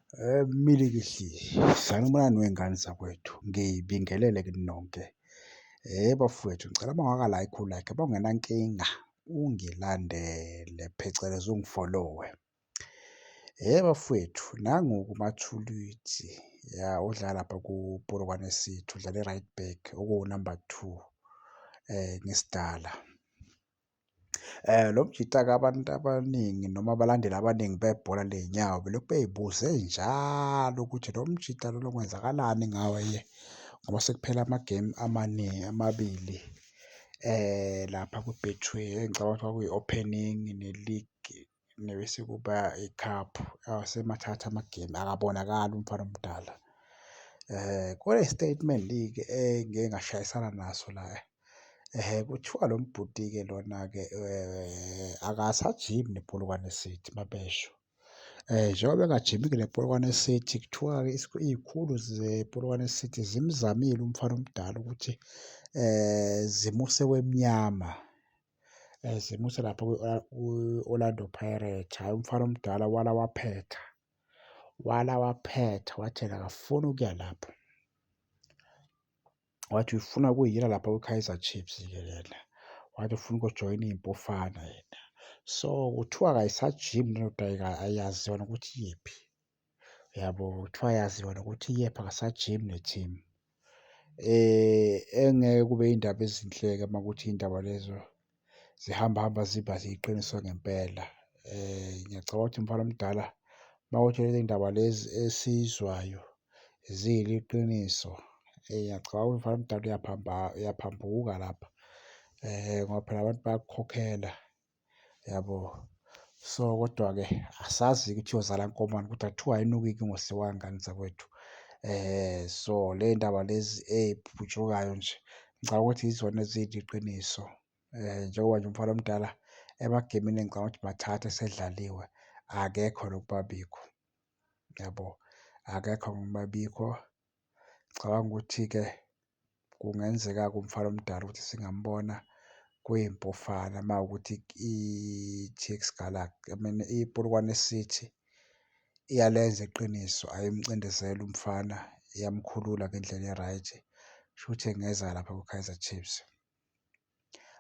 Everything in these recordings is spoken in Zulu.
Milikihli, sanibonani wey'ngane zakwethu, ngibingelele kini nonke. Bafowethu, ngicela uma ungaka like u-like, uma ungenankinga ungilandele phecelezi ungifolowe. Bafowethu, nangu-ke uMathuluzi, ya odlala lapha kuPolokwane City, udlala e-right back, okuwu-number 2 ngesidala. Lo mjita-ke abantu abaningi noma abalandeli abaningi bebhola ley'nyawo belokhu bey'buze njalo ukuthi lo mjita lona kwenzakalani ngaye ngoba sekuphele amagemu amabili lapha ku-Betway engicabanga ukuthi kwakuyi-opening ne-league bese kuba i-cup. Semathatha amagemu akabonakali umfana omdala. Kune-statement-ke engike ngashayisana naso la. Kuthiwa lo mbhuti-ke lona-ke akasajimi nePolokwane City mabesho. Njengoba engajimi-ke nePolokwane City, kuthiwa-ke iy'khulu zePolokwane City zimzamile umfana omdala ukuthi zimuse kwemnyama, zimuse lapha kwi-Orlando Pirates. Hhayi, umfana omdala wala waphetha, wathi yena akafuni ukuya lapho. Wathi ufuna ukuyila lapha kwi-Kaizer Chiefs-ke yena. Wathi ufuna ukuyojoyina iy'mpufana yena. So, kuthiwa akayisajimi lento ayaziwa nokuthi iyephi. Yabo, kuthiwa ayaziwa nokuthi iyephi, akasajimi ne-team. Engeke kube iy'ndaba ezinhle-ke uma kuthi iy'ndaba lezo zihamba ziba ziyiqiniso ngempela. Ngiyacabanga ukuthi umfana omdala uma kuthi lezi y'ndaba lezi esiyizwayo ziyiliqiniso, ngiyacabanga ukuthi umfana omdala uyaphambuka lapha ngoba phela abantu bayakukhokhela, yabo. So, kodwa-ke asazi-ke ukuthi iyozala nkomani kodwa kuthiwa ayinukile ingosi wey'ngane zakwethu. So, ley'ndaba lezi ey'phutshukayo nje ngicabanga ukuthi yizona eziyiliqiniso. Njengoba nje umfana omdala emagemini engicabanga ukuthi mathathu esedlaliwe akekho nokuba bikho, yabo, akekho nokuba bikho. Ngicabanga ukuthi-ke kungenzeka-ke umfana omdala ukuthi singambona kwiy'mpufana uma kuwukuthi i-TX Galaxy, iPolokwane City iyalenza iqiniso, ayimcindezela umfana, iyamkhulula ngendlela e-right. Kusho ukuthi engeza lapha ku-Kaizer Chiefs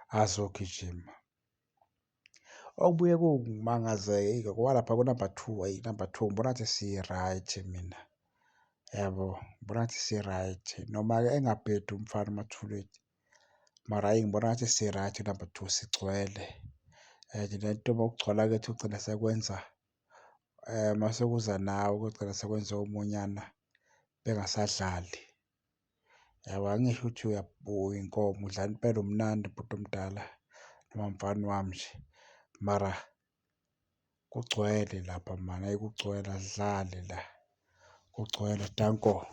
azogijima. Okubuye kungimangaze-ke ngoba lapha ku-number 2, number 2 ngibona ngathi si-right mina, yabo, ngibona ngathi si-right noma-ke engabhedi umfana uMathuluzi, mara hhayi ngibona ngathi si-right number 2 sigcwele. And lento mawukugcwala kwethu kugcina sekwenza mase kuza nawe kugcina sekwenza omunyana bengasadlali. Yabo, angisho ukuthi uyinkomo, udlala impela umnandi bhuti omdala noma mfana wami nje, mara kugcwele lapha mani, hhayi kugcwele, asidlale la, kugcwele, danko.